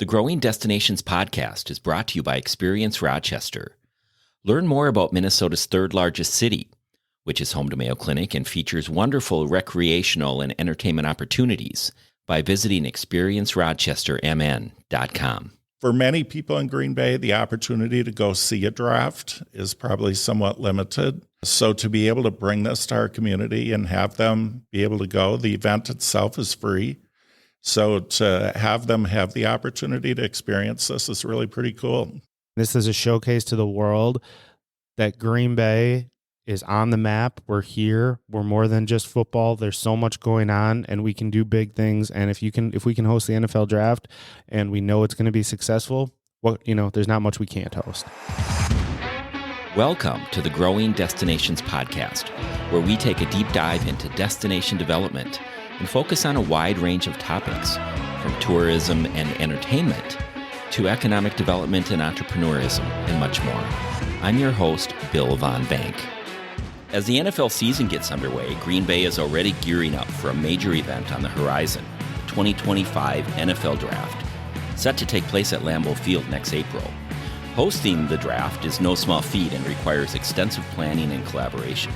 The Growing Destinations podcast is brought to you by Experience Rochester. Learn more about Minnesota's third largest city, which is home to Mayo Clinic and features wonderful recreational and entertainment opportunities by visiting experiencerochestermn.com. For many people in Green Bay, the opportunity to go see a draft is probably somewhat limited. So to be able to bring this to our community and have them be able to go, the event itself is free. So to have them have the opportunity to experience this is really pretty cool. This is a showcase to the world that Green Bay is on the map. We're here. We're more than just football. There's so much going on, and we can do big things. And if we can host the NFL draft, and we know it's going to be successful, there's not much we can't host. Welcome to the Growing Destinations podcast, where we take a deep dive into destination development and focus on a wide range of topics, from tourism and entertainment to economic development and entrepreneurism, and much more. I'm your host, Bill Von Bank. As the NFL season gets underway, Green Bay is already gearing up for a major event on the horizon, the 2025 NFL Draft, set to take place at Lambeau Field next April. Hosting the draft is no small feat and requires extensive planning and collaboration.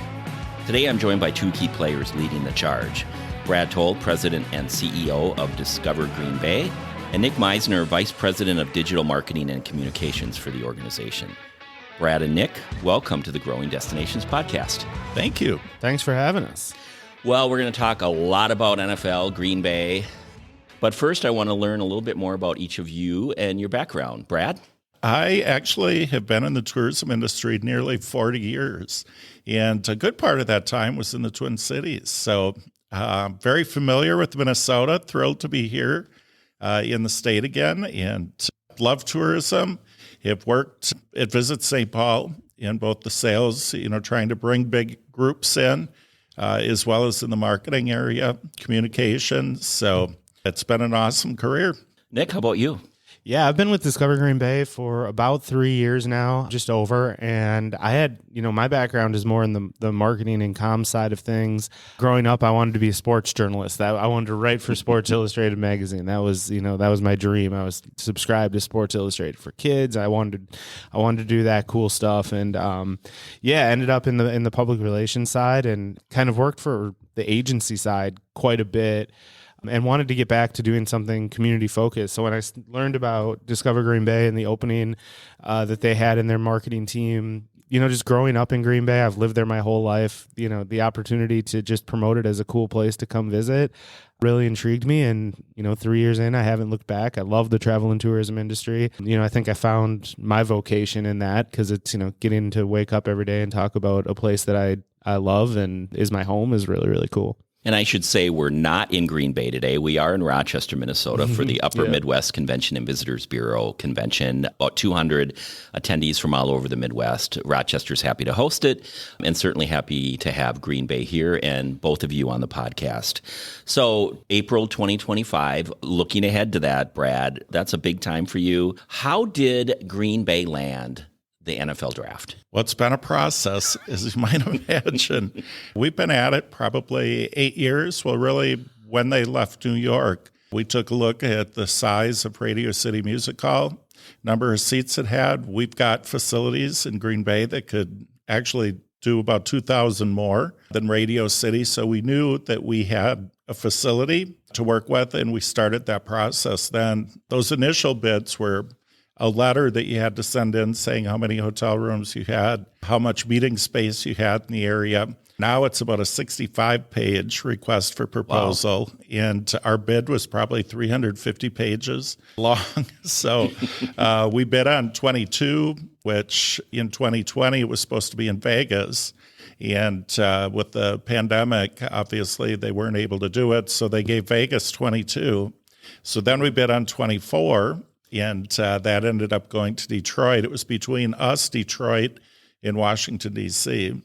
Today I'm joined by two key players leading the charge: Brad Toll, President and CEO of Discover Green Bay, and Nick Meisner, Vice President of Digital Marketing and Communications for the organization. Brad and Nick, welcome to the Growing Destinations podcast. Thank you. Thanks for having us. Well, we're going to talk a lot about NFL, Green Bay, but first I want to learn a little bit more about each of you and your background. Brad? I actually have been in the tourism industry nearly 40 years, and a good part of that time was in the Twin Cities. So very familiar with Minnesota, thrilled to be here in the state again, and love tourism. Have worked at Visit St. Paul in both the sales, trying to bring big groups in, as well as in the marketing area, communications. So it's been an awesome career. Nick, how about you? Yeah, I've been with Discover Green Bay for about 3 years now, just over. And I had, my background is more in the marketing and comm side of things. Growing up, I wanted to be a sports journalist. I wanted to write for Sports Illustrated magazine. That was my dream. I was subscribed to Sports Illustrated for kids. I wanted to do that cool stuff. And ended up in the public relations side and kind of worked for the agency side quite a bit, and wanted to get back to doing something community focused. So when I learned about Discover Green Bay and the opening that they had in their marketing team, just growing up in Green Bay, I've lived there my whole life, the opportunity to just promote it as a cool place to come visit really intrigued me. And, 3 years in, I haven't looked back. I love the travel and tourism industry. I think I found my vocation in that because it's, getting to wake up every day and talk about a place that I love and is my home is really, really cool. And I should say we're not in Green Bay today. We are in Rochester, Minnesota for the Upper Midwest Convention and Visitors Bureau Convention. About 200 attendees from all over the Midwest. Rochester's happy to host it and certainly happy to have Green Bay here and both of you on the podcast. So April 2025, looking ahead to that, Brad, that's a big time for you. How did Green Bay land the NFL draft? Well, it's been a process, as you might imagine. We've been at it probably 8 years. Well, really, when they left New York, we took a look at the size of Radio City Music Hall, number of seats it had. We've got facilities in Green Bay that could actually do about 2,000 more than Radio City. So we knew that we had a facility to work with, and we started that process. Then those initial bids were a letter that you had to send in saying how many hotel rooms you had, how much meeting space you had in the area. Now it's about a 65-page request for proposal, wow. And our bid was probably 350 pages long. So we bid on 22, which in 2020 was supposed to be in Vegas. And with the pandemic, obviously, they weren't able to do it, so they gave Vegas 22. So then we bid on 24, and that ended up going to Detroit. It was between us, Detroit, and Washington, D.C.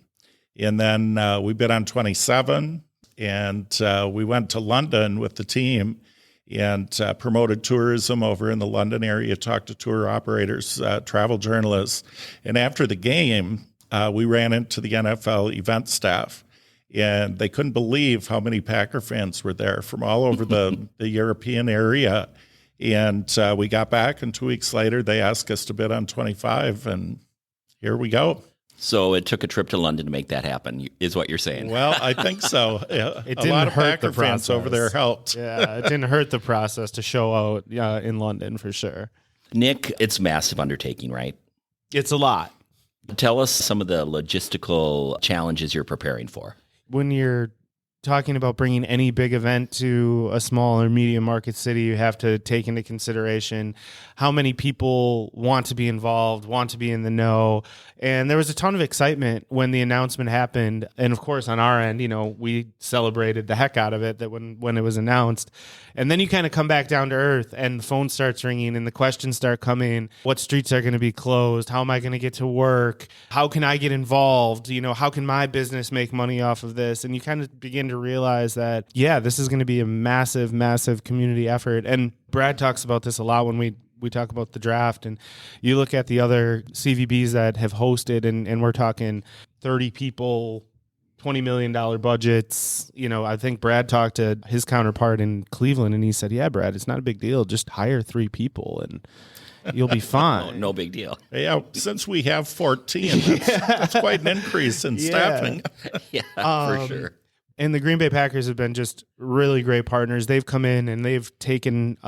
And then we bid on 27, and we went to London with the team and promoted tourism over in the London area, talked to tour operators, travel journalists. And after the game, we ran into the NFL event staff, and they couldn't believe how many Packer fans were there from all over the European area. And we got back, and 2 weeks later, they asked us to bid on 25, and here we go. So it took a trip to London to make that happen, is what you're saying. Well, I think so. It a didn't lot of hurt the Packer fans over there helped. Yeah, it didn't hurt the process to show out in London for sure. Nick, it's a massive undertaking, right? It's a lot. Tell us some of the logistical challenges you're preparing for. When you're talking about bringing any big event to a small or medium market city, you have to take into consideration how many people want to be involved, want to be in the know. And there was a ton of excitement when the announcement happened. And of course, on our end, we celebrated the heck out of it that when it was announced. And then you kind of come back down to earth and the phone starts ringing and the questions start coming. What streets are going to be closed? How am I going to get to work? How can I get involved? How can my business make money off of this? And you kind of begin to realize that, this is going to be a massive, massive community effort. And Brad talks about this a lot when we talk about the draft, and you look at the other CVBs that have hosted, and we're talking 30 people, $20 million budgets. I think Brad talked to his counterpart in Cleveland, and he said, yeah, Brad, it's not a big deal. Just hire 3 people and you'll be fine. No big deal. Yeah, since we have 14, that's quite an increase in staffing. Yeah, for sure. And the Green Bay Packers have been just really great partners. They've come in and they've taken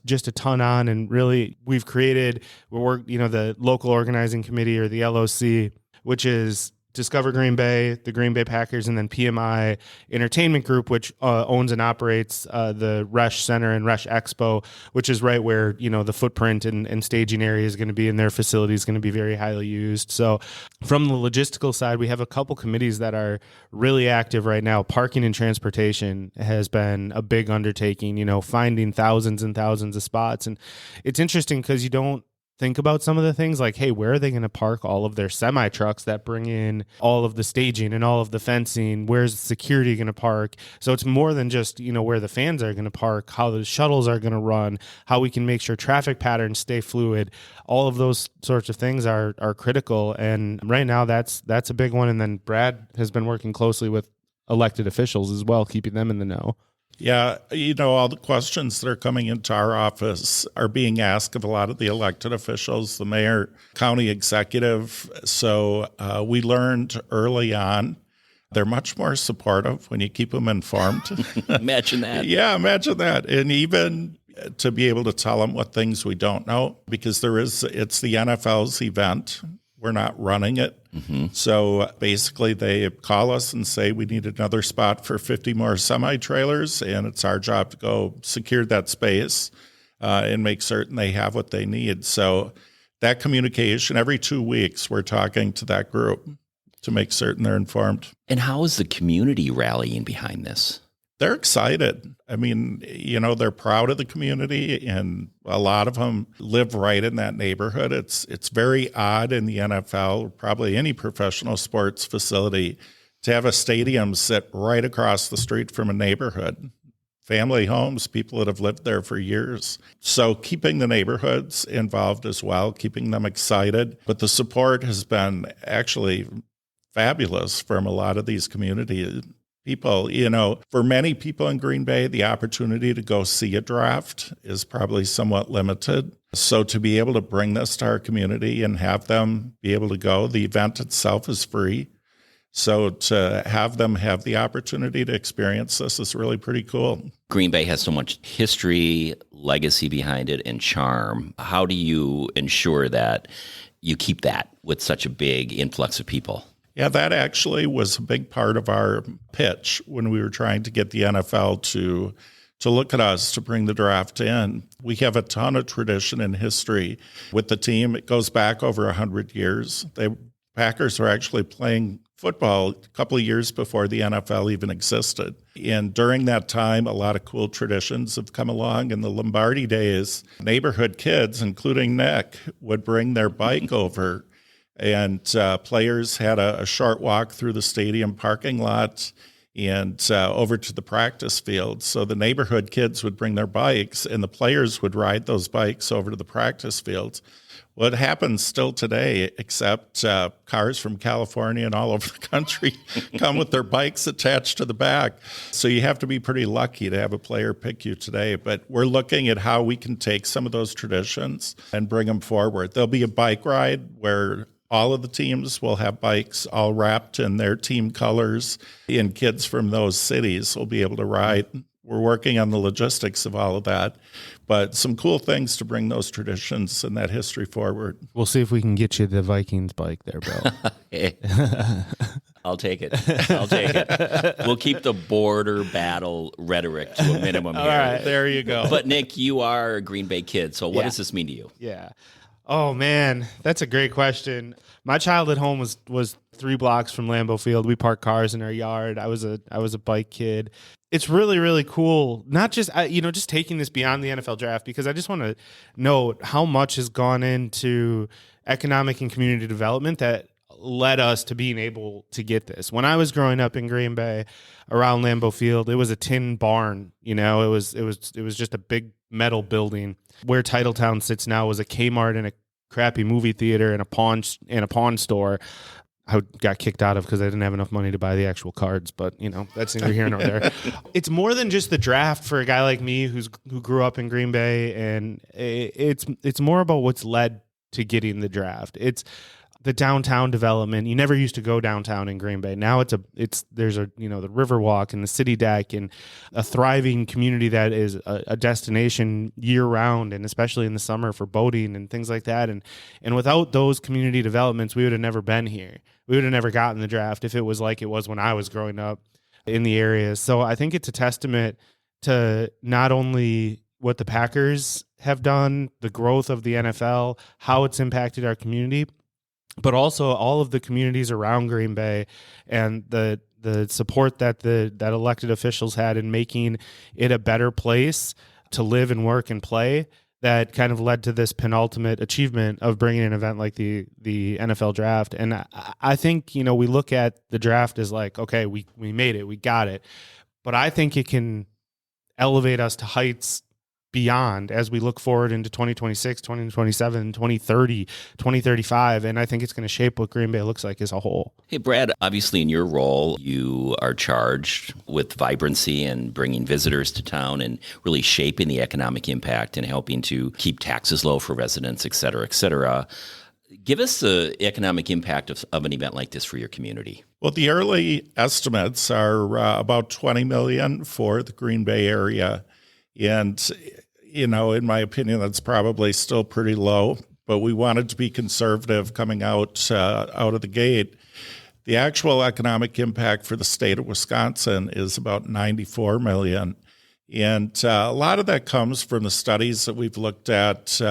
just a ton on, and really we've created the local organizing committee, or the LOC, which is Discover Green Bay, the Green Bay Packers, and then PMI Entertainment Group, which owns and operates the Resch Center and Resch Expo, which is right where the footprint and staging area is going to be, and their facility is going to be very highly used. So from the logistical side, we have a couple committees that are really active right now. Parking and transportation has been a big undertaking, finding thousands and thousands of spots. And it's interesting because you don't think about some of the things like, hey, where are they going to park all of their semi trucks that bring in all of the staging and all of the fencing? Where's the security going to park? So it's more than just, where the fans are going to park, how the shuttles are going to run, how we can make sure traffic patterns stay fluid. All of those sorts of things are critical. And right now that's a big one. And then Brad has been working closely with elected officials as well, keeping them in the know. Yeah, all the questions that are coming into our office are being asked of a lot of the elected officials, the mayor, county executive. So we learned early on they're much more supportive when you keep them informed. Imagine that. Yeah, imagine that. And even to be able to tell them what things we don't know, because it's the NFL's event. We're not running it. Mm-hmm. So basically they call us and say we need another spot for 50 more semi-trailers, and it's our job to go secure that space and make certain they have what they need. So that communication, every 2 weeks, we're talking to that group to make certain they're informed. And how is the community rallying behind this? They're excited. I mean, they're proud of the community, and a lot of them live right in that neighborhood. It's very odd in the NFL, probably any professional sports facility, to have a stadium sit right across the street from a neighborhood. Family homes, people that have lived there for years. So keeping the neighborhoods involved as well, keeping them excited. But the support has been actually fabulous from a lot of these community people. For many people in Green Bay, the opportunity to go see a draft is probably somewhat limited. So to be able to bring this to our community and have them be able to go, the event itself is free. So to have them have the opportunity to experience this is really pretty cool. Green Bay has so much history, legacy behind it, and charm. How do you ensure that you keep that with such a big influx of people? Yeah, that actually was a big part of our pitch when we were trying to get the NFL to look at us to bring the draft in. We have a ton of tradition and history with the team. It goes back over 100 years. The Packers were actually playing football a couple of years before the NFL even existed. And during that time, a lot of cool traditions have come along. In the Lombardi days, neighborhood kids, including Nick, would bring their bike over, and players had a short walk through the stadium parking lot, and over to the practice field. So the neighborhood kids would bring their bikes, and the players would ride those bikes over to the practice fields. Well, it happens still today, except cars from California and all over the country come with their bikes attached to the back. So you have to be pretty lucky to have a player pick you today. But we're looking at how we can take some of those traditions and bring them forward. There'll be a bike ride where all of the teams will have bikes all wrapped in their team colors, and kids from those cities will be able to ride. We're working on the logistics of all of that, but some cool things to bring those traditions and that history forward. We'll see if we can get you the Vikings bike there, Bill. Hey, I'll take it. I'll take it. We'll keep the border battle rhetoric to a minimum here. All right. There you go. But Nick, you are a Green Bay kid, so what Yeah. does this mean to you? Yeah. Oh man, that's a great question. My childhood home was 3 blocks from Lambeau Field. We parked cars in our yard. I was a bike kid. It's really, really cool. Not just just taking this beyond the NFL draft, because I just want to note how much has gone into economic and community development that led us to being able to get this. When I was growing up in Green Bay around Lambeau Field, it was a tin barn. It was just a big metal building. Where Titletown sits now was a Kmart and a crappy movie theater and a pawn store. I got kicked out of because I didn't have enough money to buy the actual cards, but that's neither here nor there. It's more than just the draft for a guy like me who grew up in Green Bay, and it's more about what's led to getting the draft. It's the downtown development. You never used to go downtown in Green Bay. Now there's the Riverwalk and the City Deck and a thriving community that is a destination year round, and especially in the summer for boating and things like that. And without those community developments, we would have never been here. We would have never gotten the draft if it was like it was when I was growing up in the area. So I think it's a testament to not only what the Packers have done, the growth of the NFL, how it's impacted our community, but also all of the communities around Green Bay and the support that that elected officials had in making it a better place to live and work and play, that kind of led to this penultimate achievement of bringing an event like the NFL draft. And I think, we look at the draft as like, okay, we made it, we got it. But I think it can elevate us to heights beyond as we look forward into 2026, 2027, 2030, 2035. And I think it's going to shape what Green Bay looks like as a whole. Hey, Brad, obviously in your role, you are charged with vibrancy and bringing visitors to town and really shaping the economic impact and helping to keep taxes low for residents, et cetera, et cetera. Give us the economic impact of an event like this for your community. Well, the early estimates are about $20 million for the Green Bay area. And, in my opinion, that's probably still pretty low, but we wanted to be conservative coming out of the gate. The actual economic impact for the state of Wisconsin is about $94 million. And a lot of that comes from the studies that we've looked at,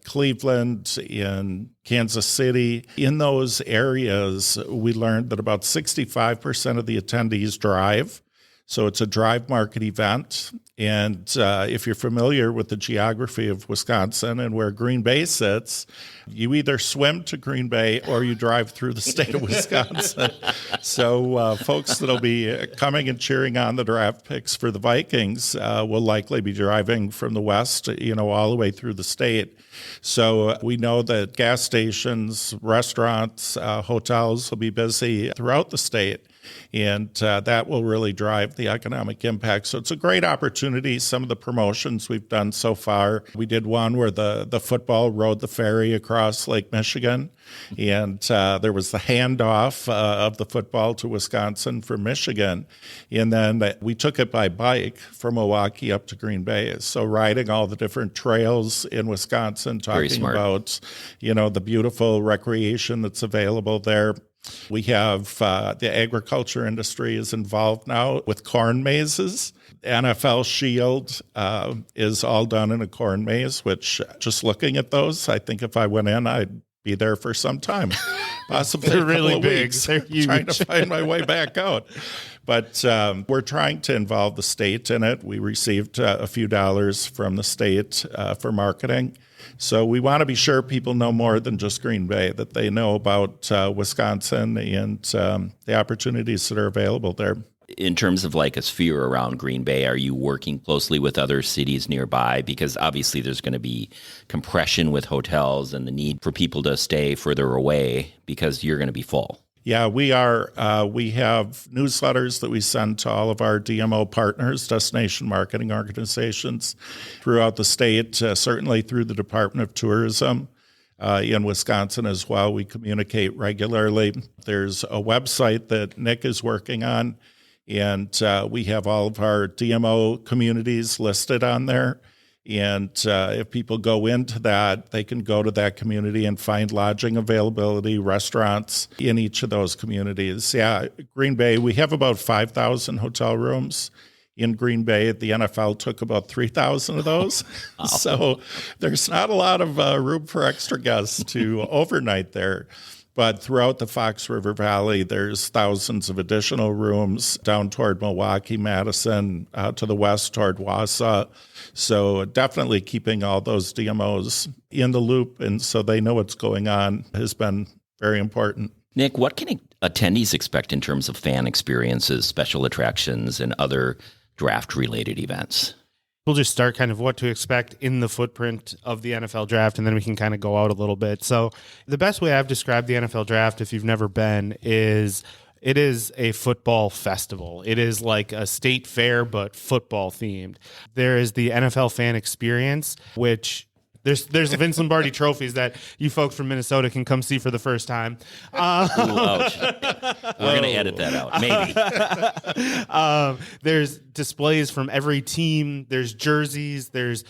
Cleveland and Kansas City. In those areas, we learned that about 65% of the attendees drive. So it's a drive market event. And if you're familiar with the geography of Wisconsin and where Green Bay sits, you either swim to Green Bay or you drive through the state of Wisconsin. So folks that'll be coming and cheering on the draft picks for the Vikings will likely be driving from the west, all the way through the state. So we know that gas stations, restaurants, hotels will be busy throughout the state. And that will really drive the economic impact. So it's a great opportunity. Some of the promotions we've done so far, we did one where the football rode the ferry across Lake Michigan. And there was the handoff of the football to Wisconsin from Michigan. And then we took it by bike from Milwaukee up to Green Bay. So riding all the different trails in Wisconsin, talking about, the beautiful recreation that's available there. We have the agriculture industry is involved now with corn mazes. NFL Shield is all done in a corn maze, which just looking at those, I think if I went in, I'd be there for some time, possibly They're a couple really of big. weeks, They're huge. trying to find my way back out. But we're trying to involve the state in it. We received a few dollars from the state for marketing. So we want to be sure people know more than just Green Bay, that they know about Wisconsin and the opportunities that are available there. In terms of like a sphere around Green Bay, are you working closely with other cities nearby? Because obviously there's going to be compression with hotels and the need for people to stay further away because you're going to be full. Yeah, we are. We have newsletters that we send to all of our DMO partners, destination marketing organizations throughout the state, certainly through the Department of Tourism. In Wisconsin as well, we communicate regularly. There's a website that Nick is working on, and we have all of our DMO communities listed on there. And if people go into that, they can go to that community and find lodging availability, restaurants in each of those communities. Yeah, Green Bay, we have about 5,000 hotel rooms in Green Bay. The NFL took about 3,000 of those. Wow. So there's not a lot of room for extra guests to overnight there. But throughout the Fox River Valley, there's thousands of additional rooms down toward Milwaukee, Madison, out to the west toward Wausau. So definitely keeping all those DMOs in the loop and so they know what's going on has been very important. Nick, what can attendees expect in terms of fan experiences, special attractions, and other draft-related events? We'll just start kind of what to expect in the footprint of the NFL draft, and then we can kind of go out a little bit. So the best way I've described the NFL draft, if you've never been, is it is a football festival. It is like a state fair, but football themed. There is the NFL fan experience, which there's Vince Lombardi trophies that you folks from Minnesota can come see for the first time. Ooh, ouch. We're going to edit that out, maybe. There's displays from every team. There's jerseys. There's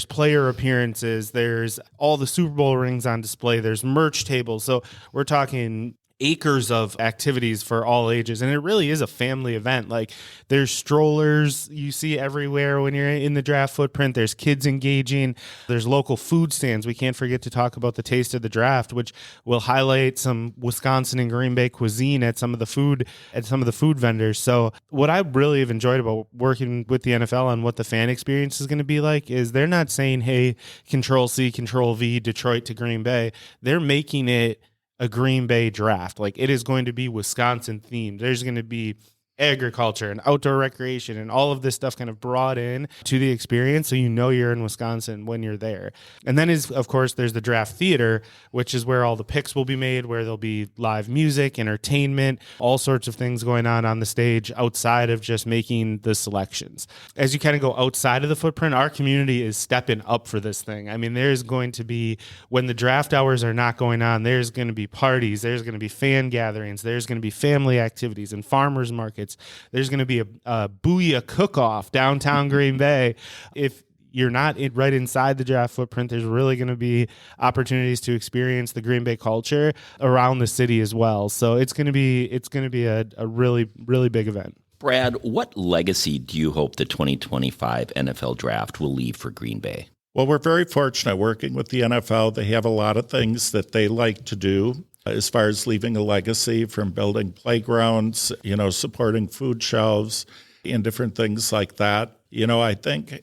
player appearances. There's all the Super Bowl rings on display. There's merch tables. So we're talking acres of activities for all ages, and it really is a family event. Like, there's strollers you see everywhere when you're in the draft footprint. There's kids engaging. There's local food stands. We can't forget to talk about the Taste of the Draft, which will highlight some Wisconsin and Green Bay cuisine at some of the food vendors. So what I really have enjoyed about working with the NFL on what the fan experience is going to be like is they're not saying, hey, Control C, Control V, Detroit to Green Bay. They're making it a Green Bay draft. Like, it is going to be Wisconsin themed. There's going to be agriculture and outdoor recreation and all of this stuff kind of brought in to the experience, so you know you're in Wisconsin when you're there. And then of course there's the draft theater, which is where all the picks will be made, where there'll be live music, entertainment, all sorts of things going on the stage outside of just making the selections. As you kind of go outside of the footprint, our community is stepping up for this thing. I mean, there's going to be, when the draft hours are not going on, there's going to be parties, there's going to be fan gatherings, there's going to be family activities and farmers markets. There's going to be a Booyah cook-off downtown Green Bay. If you're not right inside the draft footprint, there's really going to be opportunities to experience the Green Bay culture around the city as well. So it's going to be a really, really big event. Brad, what legacy do you hope the 2025 NFL Draft will leave for Green Bay? Well, we're very fortunate working with the NFL. They have a lot of things that they like to do as far as leaving a legacy, from building playgrounds, supporting food shelves and different things like that. I think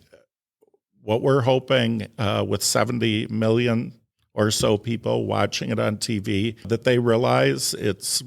what we're hoping with 70 million or so people watching it on TV, that they realize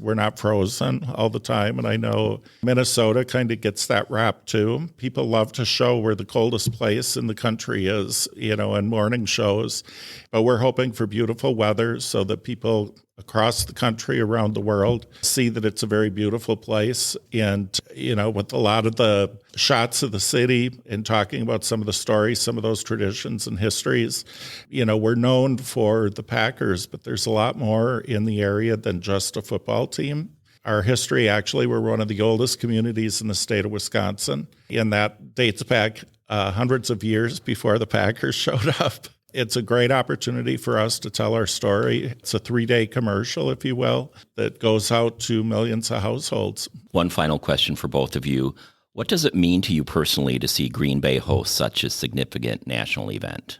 we're not frozen all the time. And I know Minnesota kind of gets that rap too. People love to show where the coldest place in the country is, in morning shows. But we're hoping for beautiful weather so that people across the country, around the world, see that it's a very beautiful place. And, with a lot of the shots of the city and talking about some of the stories, some of those traditions and histories, we're known for the Packers, but there's a lot more in the area than just a football team. Our history, actually, we're one of the oldest communities in the state of Wisconsin, and that dates back hundreds of years before the Packers showed up. It's a great opportunity for us to tell our story. It's a 3-day commercial, if you will, that goes out to millions of households. One final question for both of you. What does it mean to you personally to see Green Bay host such a significant national event?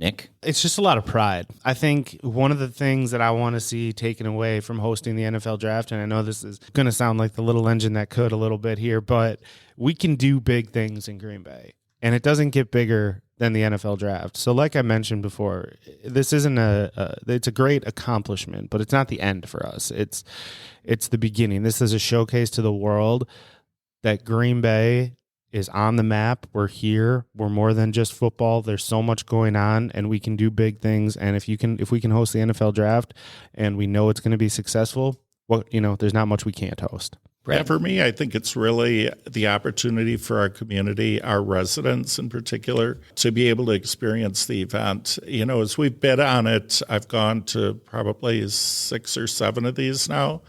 Nick? It's just a lot of pride. I think one of the things that I want to see taken away from hosting the NFL Draft, and I know this is going to sound like the little engine that could a little bit here, but we can do big things in Green Bay, and it doesn't get bigger than the NFL Draft. So like I mentioned before, this isn't it's a great accomplishment, but it's not the end for us. It's the beginning. This is a showcase to the world that Green Bay is on the map. We're here. We're more than just football. There's so much going on, and we can do big things. And if we can host the NFL draft, and we know it's going to be successful, there's not much we can't host. Yeah, for me, I think it's really the opportunity for our community, our residents in particular, to be able to experience the event. As we've bid on it, I've gone to probably 6 or 7 of these now.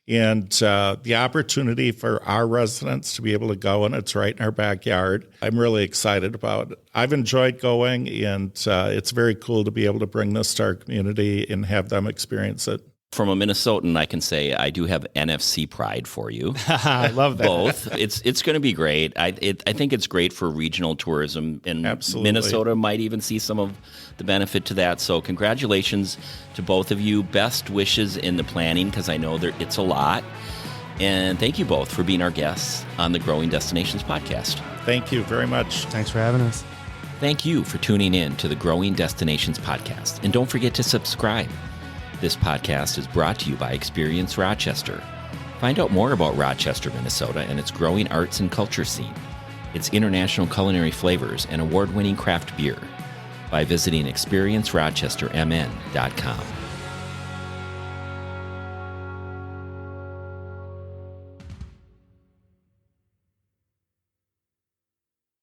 And the opportunity for our residents to be able to go, and it's right in our backyard, I'm really excited about it. I've enjoyed going, and it's very cool to be able to bring this to our community and have them experience it. From a Minnesotan, I can say I do have NFC pride for you. I love that. Both. It's going to be great. I think it's great for regional tourism, and Absolutely. Minnesota might even see some of the benefit to that. So congratulations to both of you. Best wishes in the planning, because I know it's a lot. And thank you both for being our guests on the Growing Destinations podcast. Thank you very much. Thanks for having us. Thank you for tuning in to the Growing Destinations podcast. And don't forget to subscribe. This podcast is brought to you by Experience Rochester. Find out more about Rochester, Minnesota, and its growing arts and culture scene, its international culinary flavors, and award-winning craft beer by visiting experiencerochestermn.com.